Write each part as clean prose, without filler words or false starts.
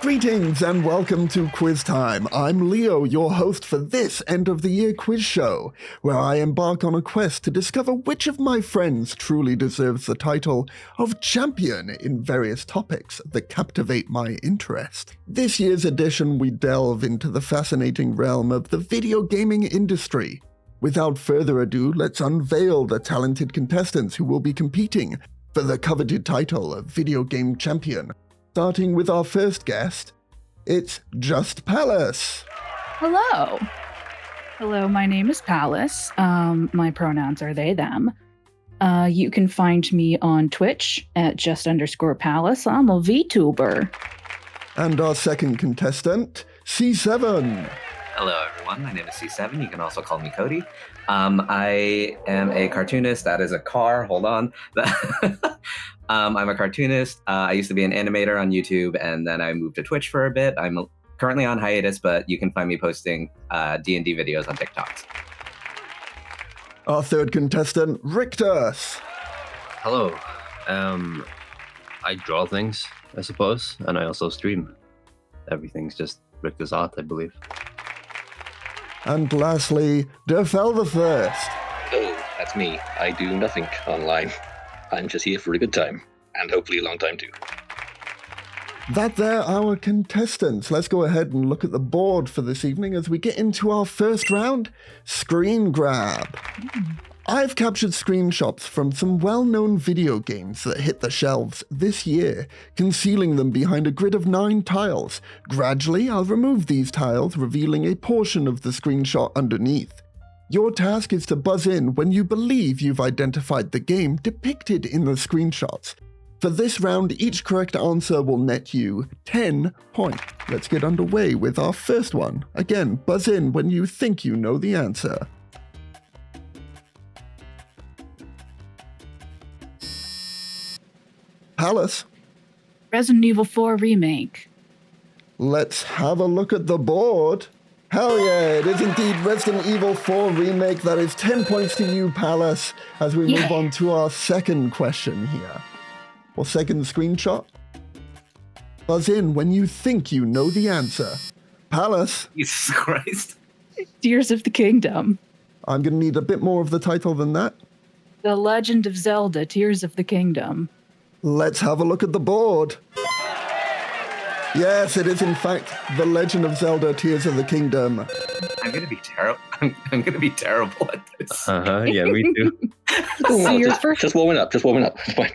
Greetings and welcome to Quiz Time. I'm Leo, your host for this end-of-the-year quiz show, where I embark on a quest to discover which of my friends truly deserves the title of champion in various topics that captivate my interest. This year's edition, we delve into the fascinating realm of the video gaming industry. Without further ado, let's unveil the talented contestants who will be competing for the coveted title of Video Game Champion. Starting with our first guest, it's Just Palace. Hello. Hello, my name is Palace. My pronouns are they, them. You can find me on Twitch at just_Palace. I'm a VTuber. And our second contestant, C7. Hello, everyone. My name is C7. You can also call me Cody. I am a cartoonist. That is a car. Hold on. I'm a cartoonist. I used to be an animator on YouTube, and then I moved to Twitch for a bit. I'm currently on hiatus, but you can find me posting D&D videos on TikToks. Our third contestant, Rictus. Hello. I draw things, I suppose, and I also stream. Everything's just RictusArt, I believe. And lastly, DerfelTheFirst. Oh, that's me. I do nothing online. I'm just here for a good time, and hopefully a long time too. That there are our contestants. Let's go ahead and look at the board for this evening as we get into our first round, Screen Grab. I've captured screenshots from some well-known video games that hit the shelves this year, concealing them behind a grid of 9 tiles. Gradually, I'll remove these tiles, revealing a portion of the screenshot underneath. Your task is to buzz in when you believe you've identified the game depicted in the screenshots. For this round, each correct answer will net you 10 points. Let's get underway with our first one. Again, buzz in when you think you know the answer. Palace. Resident Evil 4 Remake. Let's have a look at the board. Hell yeah, it is indeed Resident Evil 4 Remake. That is 10 points to you, Palace, as we move on to our second question here. Or second screenshot. Buzz in when you think you know the answer. Palace. Jesus Christ. Tears of the Kingdom. I'm going to need a bit more of the title than that. The Legend of Zelda, Tears of the Kingdom. Let's have a look at the board. Yes, it is in fact The Legend of Zelda Tears of the Kingdom. I'm gonna be terrible. I'm gonna be terrible at this. Yeah, me too. So your first, Just warming up. It's fine.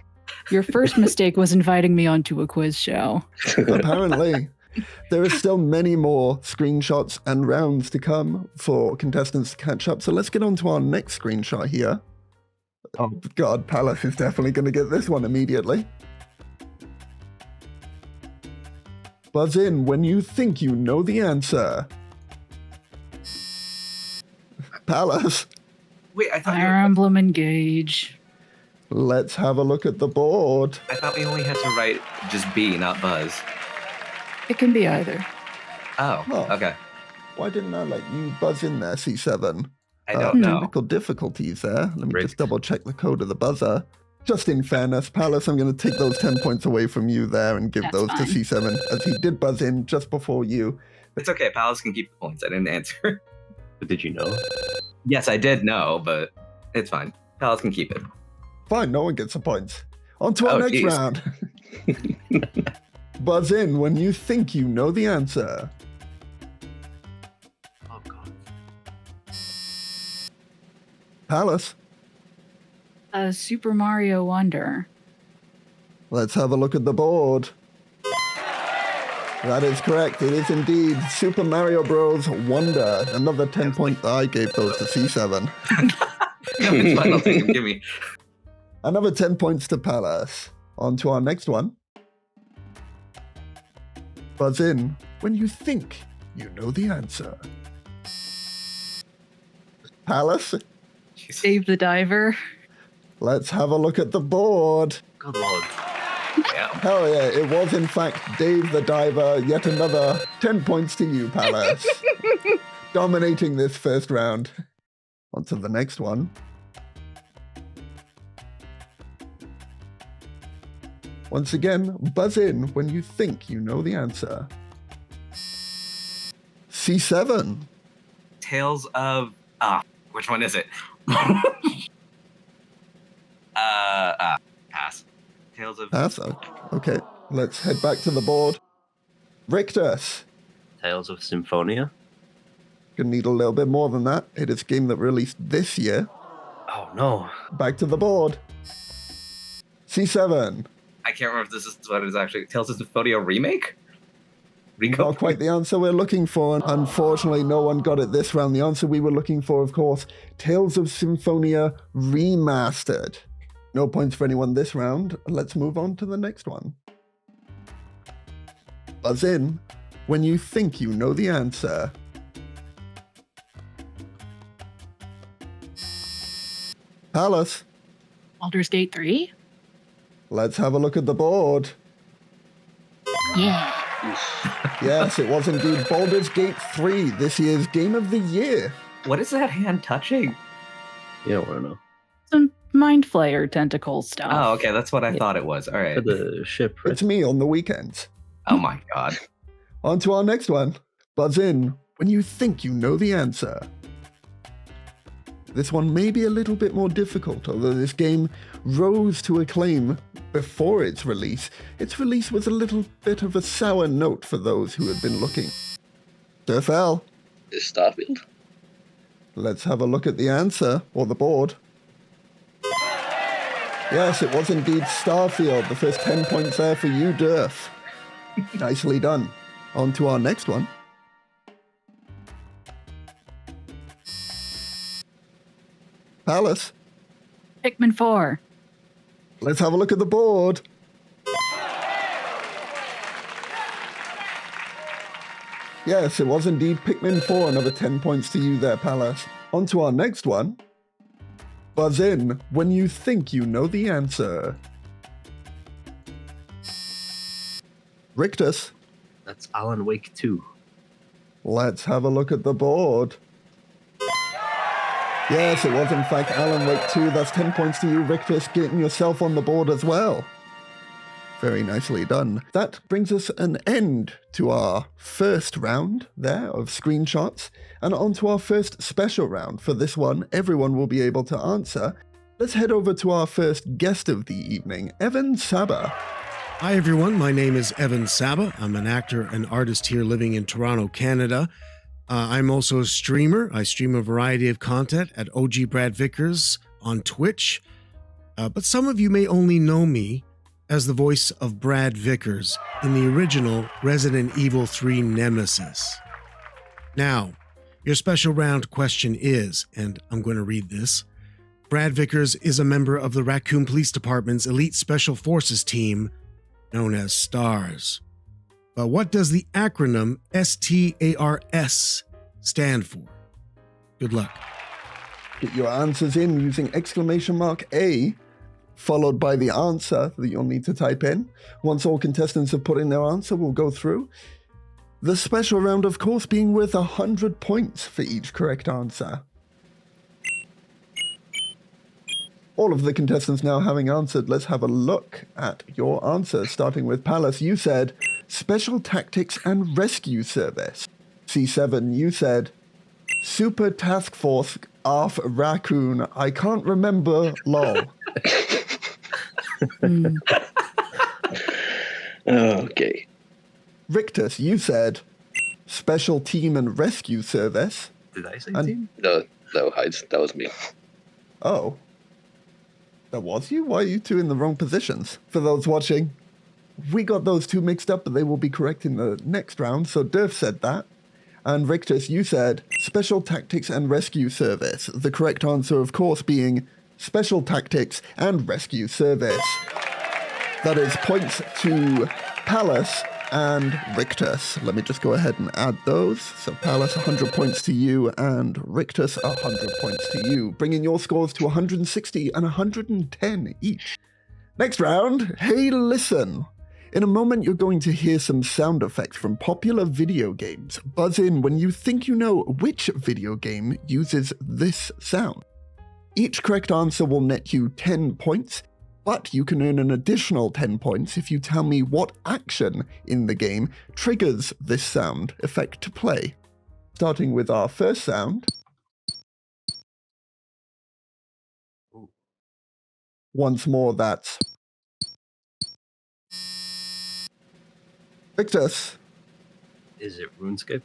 your first mistake was inviting me onto a quiz show. Apparently. There are still many more screenshots and rounds to come for contestants to catch up. So let's get on to our next screenshot here. Oh God, Palace is definitely going to get this one immediately. Buzz in when you think you know the answer. Palace. Wait, I thought Fire Emblem Engage. Let's have a look at the board. I thought we only had to write just B, not Buzz. It can be either. Oh, okay. Why didn't I let you buzz in there, C7? I don't know. Technical difficulties there. Let me just double check the code of the buzzer. Just in fairness, Palace, I'm going to take those 10 points away from you there and give those to C7, as he did buzz in just before you. It's okay. Palace can keep the points. I didn't answer. But did you know? Yes, I did know, but it's fine. Palace can keep it. Fine, no one gets the points. On to our next round. Buzz in when you think you know the answer. Oh, God. Palace. Super Mario Wonder. Let's have a look at the board. That is correct. It is indeed Super Mario Bros. Wonder. Another 10 points. I gave those to C7. No, it's fine. I'll take them. Give me. Another 10 points to Palace. On to our next one. Buzz in when you think you know the answer. Palace. Jesus. Dave the Diver. Let's have a look at the board. Good lord. Yeah. Hell yeah, it was in fact Dave the Diver. Yet another 10 points to you, Palace. Dominating this first round. On to the next one. Once again, buzz in when you think you know the answer. C7. Tales of which one is it? Pass. Tales of Pass. Okay, let's head back to the board. Rictus. Tales of Symphonia. Gonna need a little bit more than that. It is a game that released this year. Oh no. Back to the board. C7. I can't remember if this is what it is actually. Tales of Symphonia remake? Not quite the answer we're looking for. Unfortunately, no one got it this round. The answer we were looking for, of course, Tales of Symphonia Remastered. No points for anyone this round. Let's move on to the next one. Buzz in when you think you know the answer. Palace. Baldur's Gate 3? Let's have a look at the board. Yeah. Yes, it was indeed Baldur's Gate 3, this year's Game of the Year. What is that hand touching? You don't want to know. Some Mind Flayer tentacle stuff. Oh, okay, that's what I thought it was. All right. For the ship, right? It's me on the weekends. Oh my god. On to our next one. Buzz in when you think you know the answer. This one may be a little bit more difficult, although this game rose to acclaim before its release. Its release was a little bit of a sour note for those who had been looking. Derfel. Is Starfield? Let's have a look at the answer, or the board. Yes, it was indeed Starfield. The first 10 points there for you, Derf. Nicely done. On to our next one. Palace. Pikmin 4. Let's have a look at the board. Yes, it was indeed Pikmin 4. Another 10 points to you there, Palace. On to our next one. Buzz in when you think you know the answer. Rictus. That's Alan Wake 2. Let's have a look at the board. Yes, it was in fact Alan Wake 2. That's 10 points to you, Rictus, getting yourself on the board as well. Very nicely done. That brings us an end to our first round there of screenshots, and on to our first special round. For this one, everyone will be able to answer. Let's head over to our first guest of the evening, Evan Sabba. Hi everyone, my name is Evan Sabba. I'm an actor and artist here living in Toronto, Canada. I'm also a streamer. I stream a variety of content at OG Brad Vickers on Twitch. But some of you may only know me as the voice of Brad Vickers in the original Resident Evil 3 Nemesis. Now, your special round question is, and I'm going to read this, Brad Vickers is a member of the Raccoon Police Department's Elite Special Forces team, known as STARS. But what does the acronym STARS stand for? Good luck. Get your answers in using !A, followed by the answer that you'll need to type in. Once all contestants have put in their answer, we'll go through. The special round, of course, being worth 100 points for each correct answer. All of the contestants now having answered, let's have a look at your answers, starting with Palace. You said Special Tactics and Rescue Service. C7, you said Super Task Force ARF Raccoon. I can't remember, lol. Okay. Rictus, you said Special Team and Rescue Service. Did I say And- team? No, Hides. That was me. Oh. That was you? Why are you two in the wrong positions? For those watching, we got those two mixed up, but they will be correct in the next round. So Derf said that. And Rictus, you said Special Tactics and Rescue Service. The correct answer, of course, being Special Tactics and Rescue Service. That is points to Palace and Rictus. Let me just go ahead and add those. So Palace, 100 points to you, and Rictus, 100 points to you, bringing your scores to 160 and 110 each. Next round, Hey Listen. In a moment, you're going to hear some sound effects from popular video games. Buzz in when you think you know which video game uses this sound. Each correct answer will net you 10 points. But you can earn an additional 10 points if you tell me what action in the game triggers this sound effect to play. Starting with our first sound. Once more, that's Rictus. Is it RuneScape?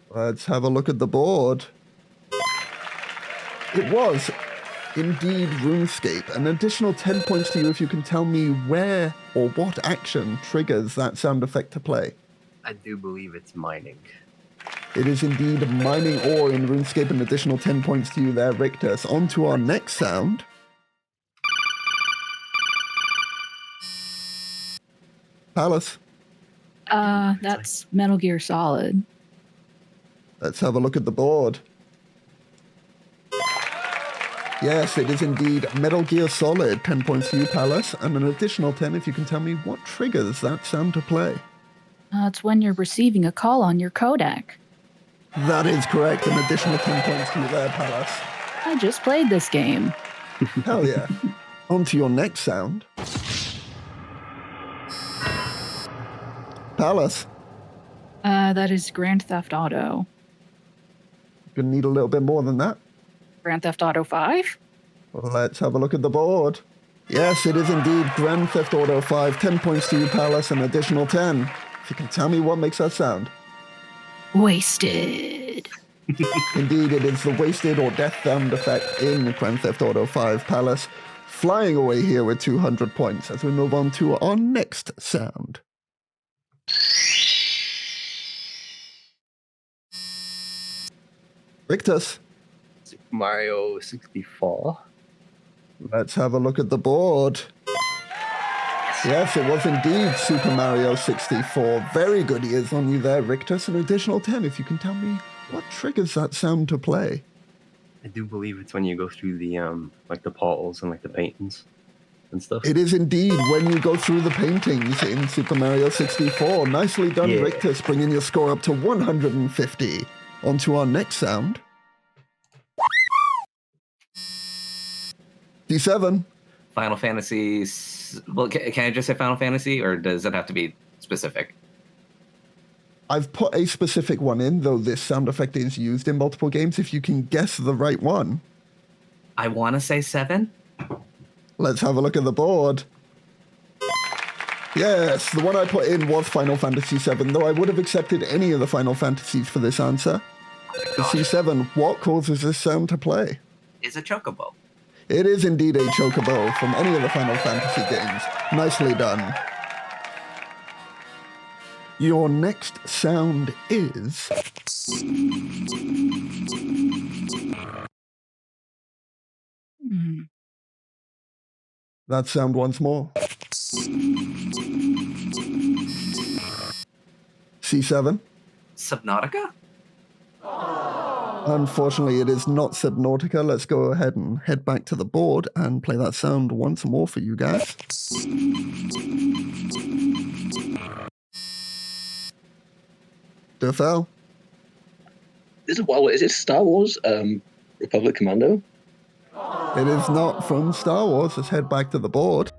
Let's have a look at the board. It was indeed RuneScape. An additional 10 points to you if you can tell me where or what action triggers that sound effect to play. I do believe it's mining. It is indeed mining ore in RuneScape. An additional 10 points to you there, Rictus. On to our next sound. Palace. That's Metal Gear Solid. Let's have a look at the board. Yes, it is indeed Metal Gear Solid. 10 points to you, Palace, and an additional 10 if you can tell me what triggers that sound to play. It's when you're receiving a call on your codec. That is correct. An additional 10 points to you there, Palace. I just played this game. Hell yeah. On to your next sound. Palace. That is Grand Theft Auto. Gonna need a little bit more than that. Grand Theft Auto 5? Let's have a look at the board. Yes, it is indeed Grand Theft Auto 5. 10 points to you, Palace, an additional 10. If you can tell me what makes that sound. Wasted. Indeed, it is the wasted or death sound effect in Grand Theft Auto 5, Palace. Flying away here with 200 points as we move on to our next sound. Rictus. Super Mario 64. Let's have a look at the board. Yes, it was indeed Super Mario 64. Very good ears on you there, Rictus. An additional 10 if you can tell me what triggers that sound to play. I do believe it's when you go through the like the portals and like the paintings and stuff. It is indeed when you go through the paintings in Super Mario 64. Nicely done, Yeah. Rictus, bringing your score up to 150. On to our next sound. D7. Final Fantasy. Well, can I just say Final Fantasy, or does it have to be specific? I've put a specific one in, though this sound effect is used in multiple games. If you can guess the right one. I want to say 7. Let's have a look at the board. Yes, the one I put in was Final Fantasy VII, though I would have accepted any of the Final Fantasies for this answer. The C7, what causes this sound to play? Is a chocobo. It is indeed a chocobo from any of the Final Fantasy games. Nicely done. Your next sound is... That sound once more. C7. Subnautica? Unfortunately, it is not Subnautica. Let's go ahead and head back to the board and play that sound once more for you guys. Derfel. Is it Star Wars Republic Commando? It is not from Star Wars. Let's head back to the board.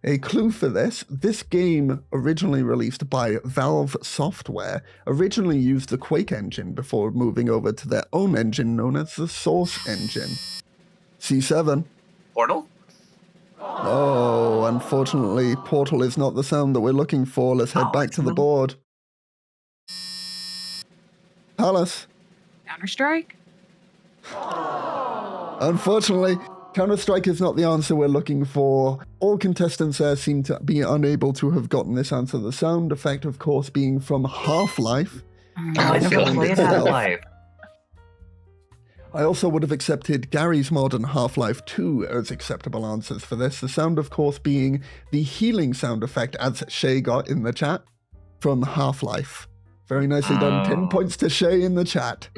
A clue for this game, originally released by Valve Software, originally used the Quake engine before moving over to their own engine known as the Source engine. C7. Portal? Oh, unfortunately, Portal is not the sound that we're looking for. Let's head back to the board. Palace. Counter-Strike? Unfortunately, Counter-Strike is not the answer we're looking for. All contestants there seem to be unable to have gotten this answer. The sound effect, of course, being from Half-Life. I never sound played itself. Half-Life. I also would have accepted Gary's mod and Half-Life 2 as acceptable answers for this. The sound, of course, being the healing sound effect, as Shay got in the chat, from Half-Life. Very nicely done. 10 points to Shay in the chat.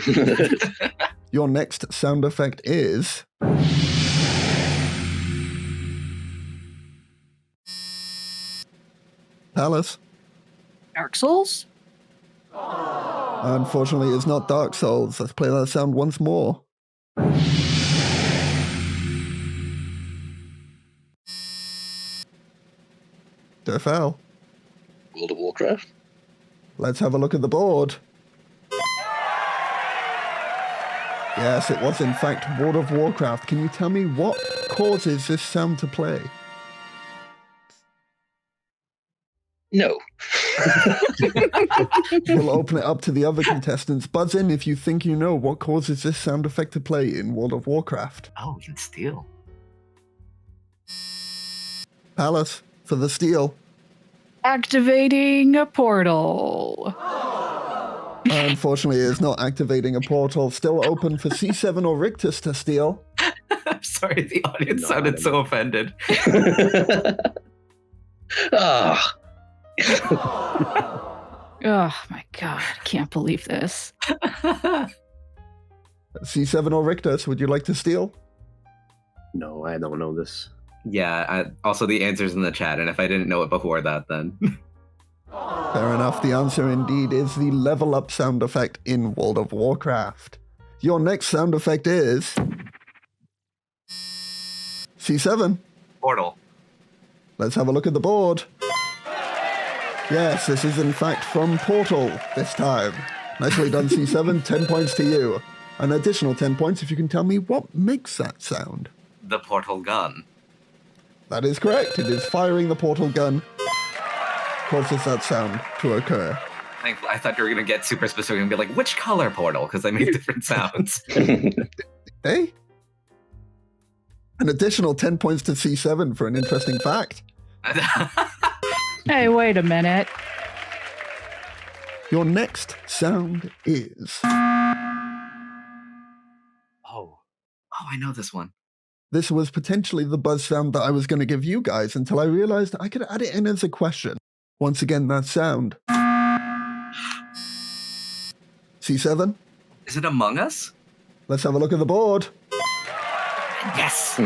Your next sound effect is... Palace. Dark Souls? Unfortunately, it's not Dark Souls. Let's play that sound once more. Derfel. World of Warcraft? Let's have a look at the board. Yes, it was in fact World of Warcraft. Can you tell me what causes this sound to play? No. We'll open it up to the other contestants. Buzz in if you think you know what causes this sound effect to play in World of Warcraft. Oh, we can steal. Palace, for the steal. Activating a portal. Unfortunately, it is not activating a portal. Still open for C7 or Rictus to steal. I'm sorry, the audience No, sounded I so offended. Ah. Oh my god, I can't believe this. C7 or Rictus, would you like to steal? No, I don't know this. Yeah, also the answer's in the chat, and if I didn't know it before that, then... Fair enough. The answer indeed is the level up sound effect in World of Warcraft. Your next sound effect is... C7. Portal. Let's have a look at the board. Yes, this is in fact from Portal this time. Nicely done, C7. 10 points to you. An additional 10 points if you can tell me what makes that sound. The portal gun. That is correct. It is firing the portal gun. Causes that sound to occur. I thought you were going to get super specific and be like, which color portal? Because they make different sounds. Hey? An additional 10 points to C7 for an interesting fact. Hey, wait a minute. Your next sound is... Oh, I know this one. This was potentially the buzz sound that I was going to give you guys until I realized I could add it in as a question. Once again, that sound. C7? Is it Among Us? Let's have a look at the board. Yes!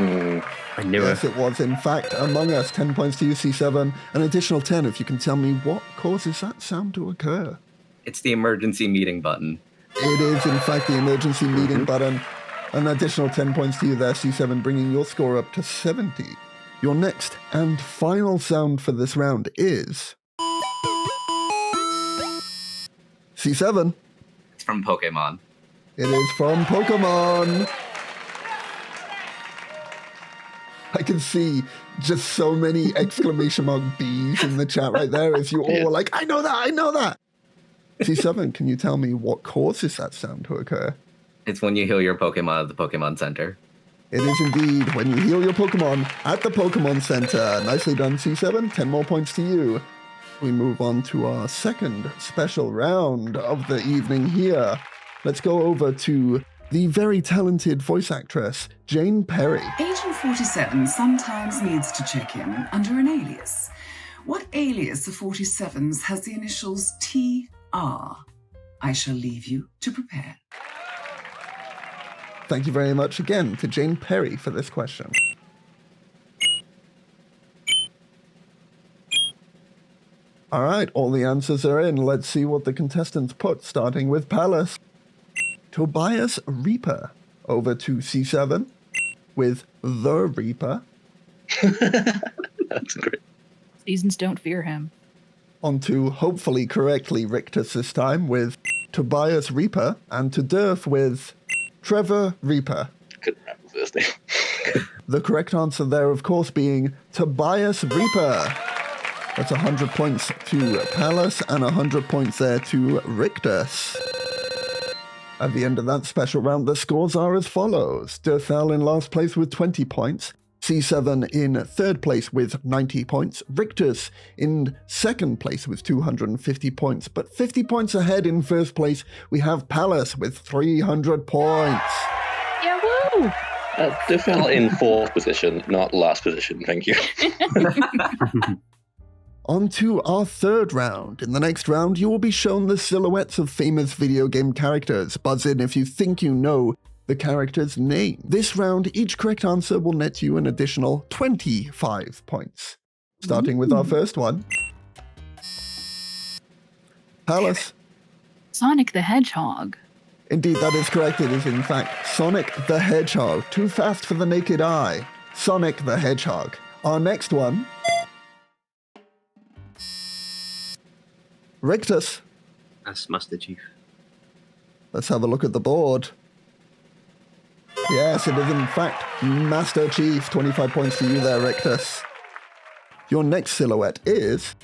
I knew Yes, it. it was in fact Among Us. 10 points to you, C7. An additional 10 if you can tell me what causes that sound to occur. It's the emergency meeting button. It is in fact the emergency meeting button. An additional 10 points to you there, C7, bringing your score up to 70. Your next and final sound for this round is... C7. It's from Pokemon. It is from Pokemon. I can see just so many exclamation mark B's in the chat right there as you all were like, I know that, I know that. C7, can you tell me what causes that sound to occur? It's when you heal your Pokemon at the Pokemon Center. It is indeed when you heal your Pokemon at the Pokemon Center. Nicely done, C7. 10 more points to you. We move on to our second special round of the evening here. Let's go over to the very talented voice actress, Jane Perry. Agent 47 sometimes needs to check in under an alias. What alias of 47's has the initials TR? I shall leave you to prepare. Thank you very much again to Jane Perry for this question. All right, all the answers are in. Let's see what the contestants put, starting with Palace. Tobias Reaper over to C7 with The Reaper. That's great. Seasons don't fear him. On to, hopefully correctly, Rictus this time with Tobias Reaper, and to Derf with Trevor Reaper. Couldn't remember the first name. The correct answer there, of course, being Tobias Reaper. That's 100 points to Palace and 100 points there to Rictus. At the end of that special round, the scores are as follows. Derfel in last place with 20 points. C7 in third place with 90 points. Rictus in second place with 250 points. But 50 points ahead in first place, we have Palace with 300 points. Yeah, woo! Defel in fourth position, not last position. Thank you. On to our third round. In the next round, you will be shown the silhouettes of famous video game characters. Buzz in if you think you know the character's name. This round, each correct answer will net you an additional 25 points. Starting with our first one. Palace. Sonic the Hedgehog. Indeed, that is correct. It is in fact Sonic the Hedgehog. Too fast for the naked eye. Sonic the Hedgehog. Our next one. Rictus, As Master Chief. let's have a look at the board. Yes, it is in fact Master Chief. 25 points to you there, Rictus. Your next silhouette is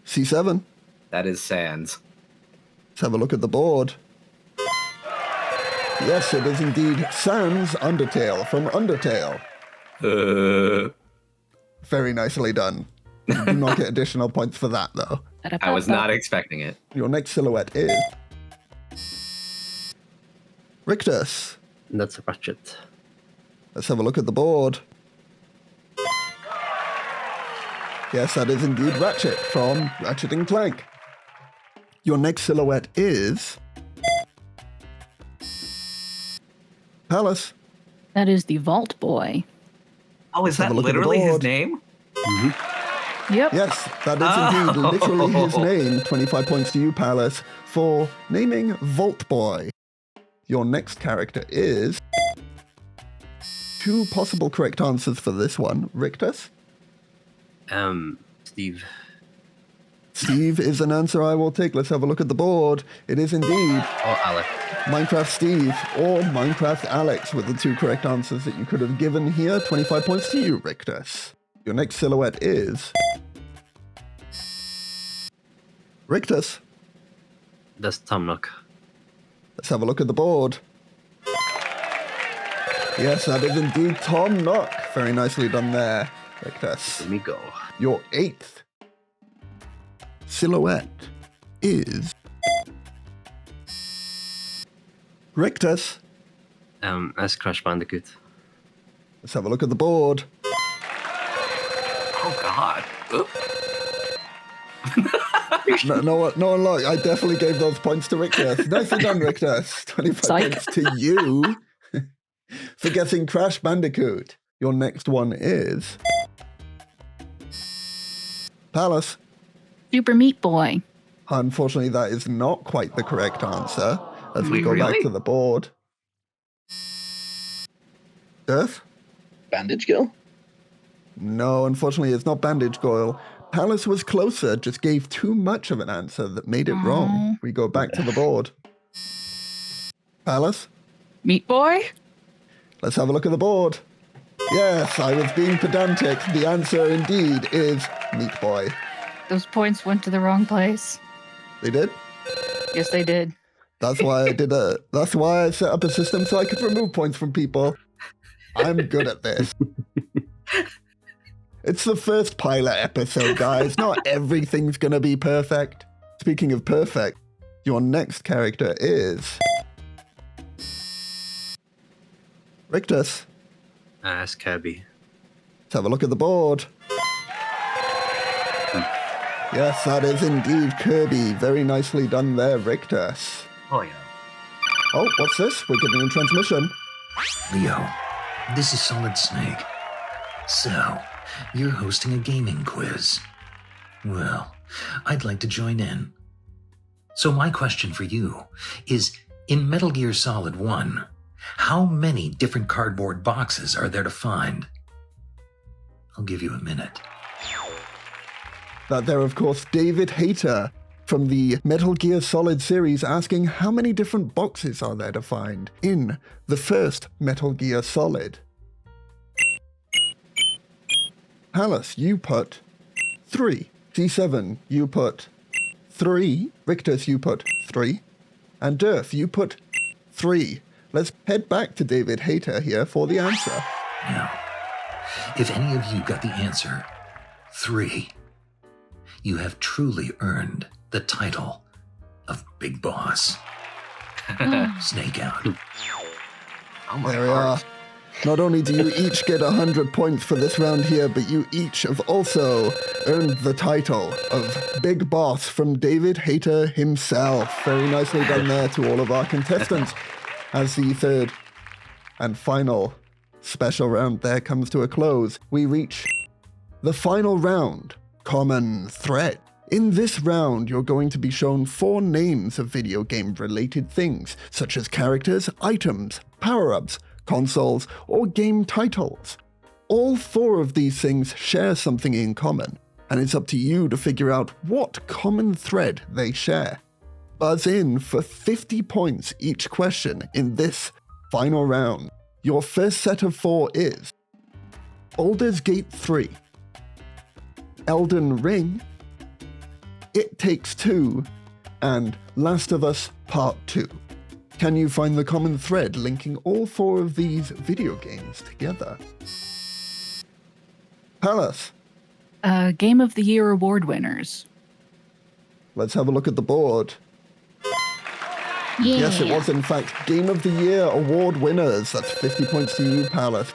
C7. That is Sans. Let's have a look at the board. Yes, it is indeed Sans Undertale from Undertale. Very nicely done. You do not get additional points for that, though. I was not expecting it. Your next silhouette is Rictus. And that's a Ratchet. Let's have a look at the board. Yes, that is indeed Ratchet from Ratchet and Clank. Your next silhouette is Palace. That is the Vault Boy. Oh, is Have that a look at the literally his board. name? Yep. Yes, that is indeed literally his name. 25 points to you, Palace, for naming Vault Boy. Your next character is... Two possible correct answers for this one. Rictus? Steve. Steve is an answer I will take. Let's have a look at the board. It is indeed Oh, Alec. Minecraft Steve or Minecraft Alex with the two correct answers that you could have given here. 25 points to you, Rictus. Your next silhouette is... Rictus. That's Tom Nook. Let's have a look at the board. Yes, that is indeed Tom Nook. Very nicely done there, Rictus. Let me go. Your eighth silhouette is... Rictus. As Crash Bandicoot. Let's have a look at the board. Oh, God. Oop. No one look. I definitely gave those points to Rictus. Nicely done, Rictus. 25 Psych. points to you for guessing Crash Bandicoot. Your next one is... Palace. Super Meat Boy. Unfortunately, that is not quite the correct answer. As we Wait, go back really? to the board. Earth? Bandage Girl? No, unfortunately, it's not Bandage Goyle. Palace was closer, just gave too much of an answer that made it wrong. We go back to the board. Palace? Meat Boy? Let's have a look at the board. Yes, I was being pedantic. The answer indeed is Meat Boy. Those points went to the wrong place. They did? Yes, they did. That's why that's why I set up a system so I could remove points from people. I'm good at this. It's the first pilot episode, guys. Not everything's gonna be perfect. Speaking of perfect, your next character is... Rictus. As Kirby. Let's have a look at the board. Yes, that is indeed Kirby. Very nicely done there, Rictus. Oh, yeah. Oh, what's this? We're getting a transmission. Leo, this is Solid Snake. So, you're hosting a gaming quiz. Well, I'd like to join in. So my question for you is, in Metal Gear Solid 1, how many different cardboard boxes are there to find? I'll give you a minute. That there, of course, David Hayter from the Metal Gear Solid series asking how many different boxes are there to find in the first Metal Gear Solid. Palace, you put 3. C7, you put 3. Rictus, you put 3. And Derf, you put 3. Let's head back to David Hayter here for the answer. Now, if any of you got the answer 3, you have truly earned the title of Big Boss. Snake out. Oh, my There we are. heart. Not only do you each get 100 points for this round here, but you each have also earned the title of Big Boss from David Hayter himself. Very nicely done there to all of our contestants. As the third and final special round there comes to a close, we reach the final round, Common Thread. In this round, you're going to be shown 4 names of video game-related things, such as characters, items, power-ups, consoles, or game titles. All 4 of these things share something in common. and it's up to you to figure out what common thread they share. Buzz in for 50 points each question in this final round. Your first set of 4 is Baldur's Gate 3, Elden Ring, It Takes Two, and Last of Us Part 2. Can you find the common thread linking all 4 of these video games together? Palace, Game of the Year award winners. let's have a look at the board. Yeah. Yes, it was in fact Game of the Year award winners. That's 50 points to you, Palace.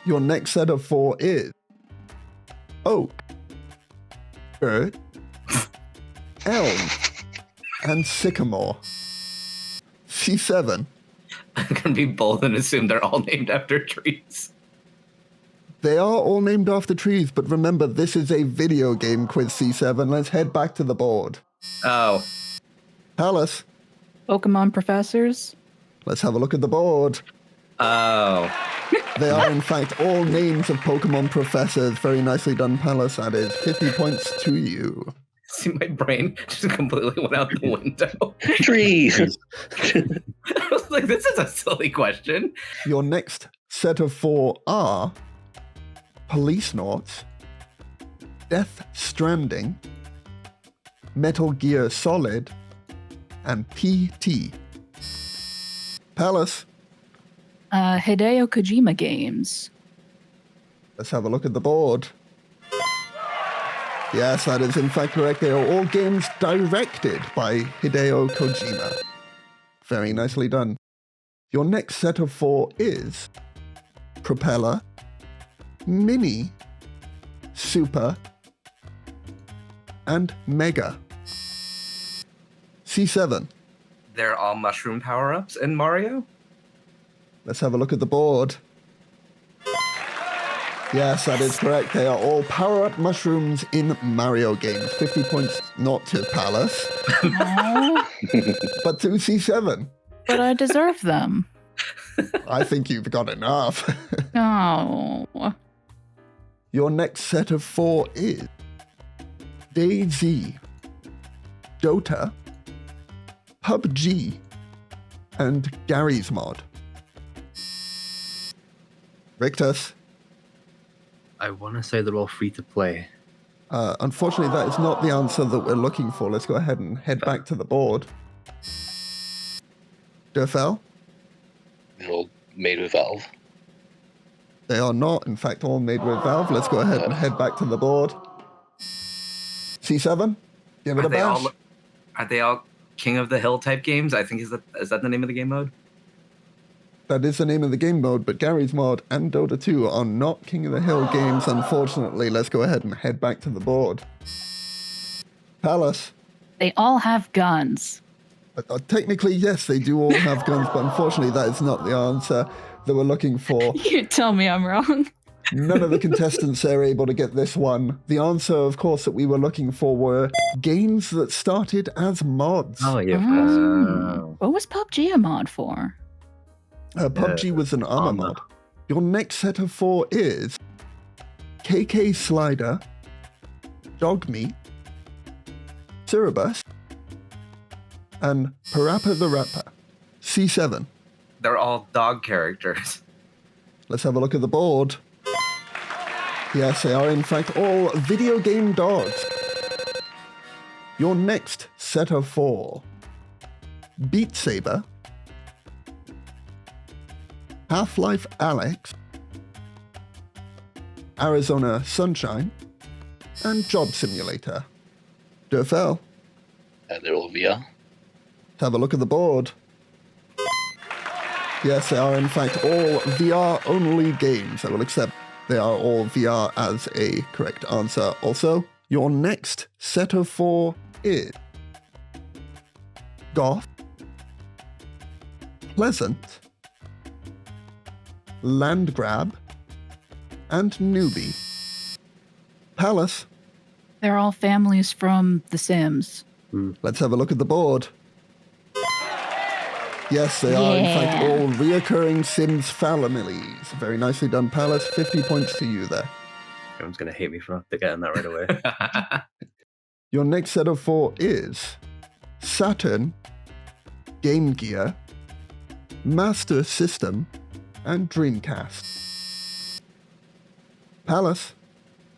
Your next set of 4 is Oak, Birch, Elm, and Sycamore. C7. I'm going to be bold and assume they're all named after trees. They are all named after trees, but remember, this is a video game quiz, C7. Let's head back to the board. Oh. Palace, Pokemon professors. let's have a look at the board. Oh. They are, in fact, all names of Pokemon professors. Very nicely done, Palace. That is 50 points to you. See, my brain just completely went out the window. Trees. I was like, this is a silly question. Your next set of 4 are Police Noughts, Death Stranding, Metal Gear Solid, and PT. Palace, Hideo Kojima games. let's have a look at the board. Yes, that is in fact correct. They are all games directed by Hideo Kojima. Very nicely done. Your next set of 4 is Propeller, Mini, Super, and Mega. C7. They're all mushroom power-ups in Mario? Let's have a look at the board. Yes, that is correct. They are all power-up mushrooms in Mario games. 50 points not to Palace, Aw, but to C7. but I deserve them. I think you've got enough. Oh. Your next set of 4 is DayZ, Dota, PUBG, and Gary's Mod. Rictus. I want to say they're all free to play. Unfortunately, that is not the answer that we're looking for. Let's go ahead and head back to the board. Derfel? They're all made with Valve. They are not, in fact, all made with Valve. Let's go ahead and head back to the board. C7? Give it a bash. Are they all King of the Hill type games? I think is that the name of the game mode? That is the name of the game mode, but Gary's Mod and Dota 2 are not King of the Hill games, unfortunately. Let's go ahead and head back to the board. Palace. They all have guns. Technically, yes, they do all have guns, but unfortunately, that is not the answer that we're looking for. You tell me I'm wrong. None of the contestants are able to get this one. The answer, of course, that we were looking for were games that started as mods. Oh, yeah. What was PUBG a mod for? PUBG was an armor mod. Your next set of 4 is KK Slider, Dogmeat, Cerebus, and Parappa the Rapper. C7. They're all dog characters. Let's have a look at the board. Yes, they are in fact all video game dogs. Your next set of 4. Beat Saber, Half-Life Alyx, Arizona Sunshine, and Job Simulator. Derfel, They're all VR. let's have a look at the board. Yes, they are in fact all VR-only games. I will accept they are all VR as a correct answer. Also, your next set of 4 is Goth, Pleasant, Land Grab, and Newbie. Palace, They're all families from The Sims. let's have a look at the board. Yes, they are in fact all reoccurring Sims families. Very nicely done, Palace. 50 points to you there. Everyone's going to hate me for not getting that right away. Your next set of 4 is Saturn, Game Gear, Master System, and Dreamcast. Palace,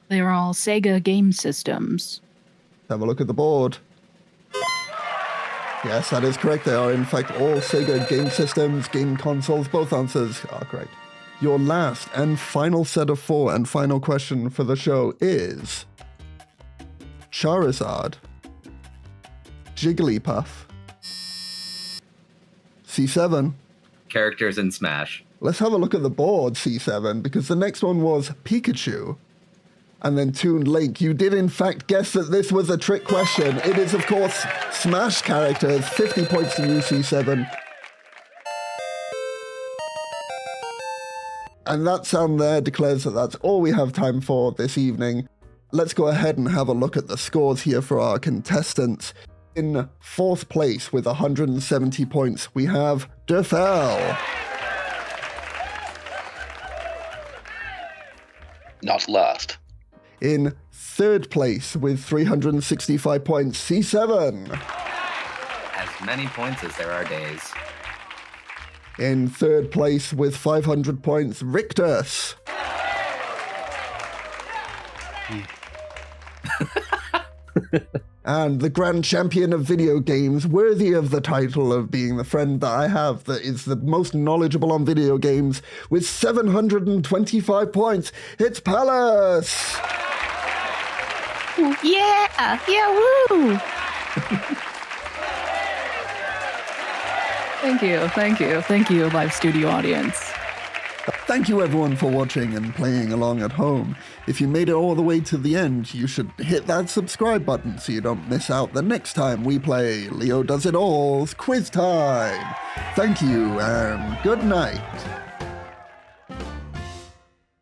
They're all Sega game systems. have a look at the board. Yes, that is correct. They are, in fact, all Sega game systems, game consoles. Both answers are correct. Your last and final set of 4 and final question for the show is Charizard, Jigglypuff, C7. Characters in Smash. Let's have a look at the board, C7, because the next one was Pikachu. And then Toon Link. You did, in fact, guess that this was a trick question. It is, of course, Smash characters. 50 points to you, C7. And that sound there declares that that's all we have time for this evening. Let's go ahead and have a look at the scores here for our contestants. In 4th place with 170 points, we have Derfel. Not last. In 3rd place with 365 points, C7. As many points as there are days. In 3rd place with 500 points, Rictus. And the grand champion of video games, worthy of the title of being the friend that I have that is the most knowledgeable on video games, with 725 points, it's Palace! Yeah! Yeah, woo! Thank you, live studio audience. Thank you everyone for watching and playing along at home. If you made it all the way to the end, you should hit that subscribe button so you don't miss out the next time we play Leo Does It All's Quiz Time. Thank you and good night.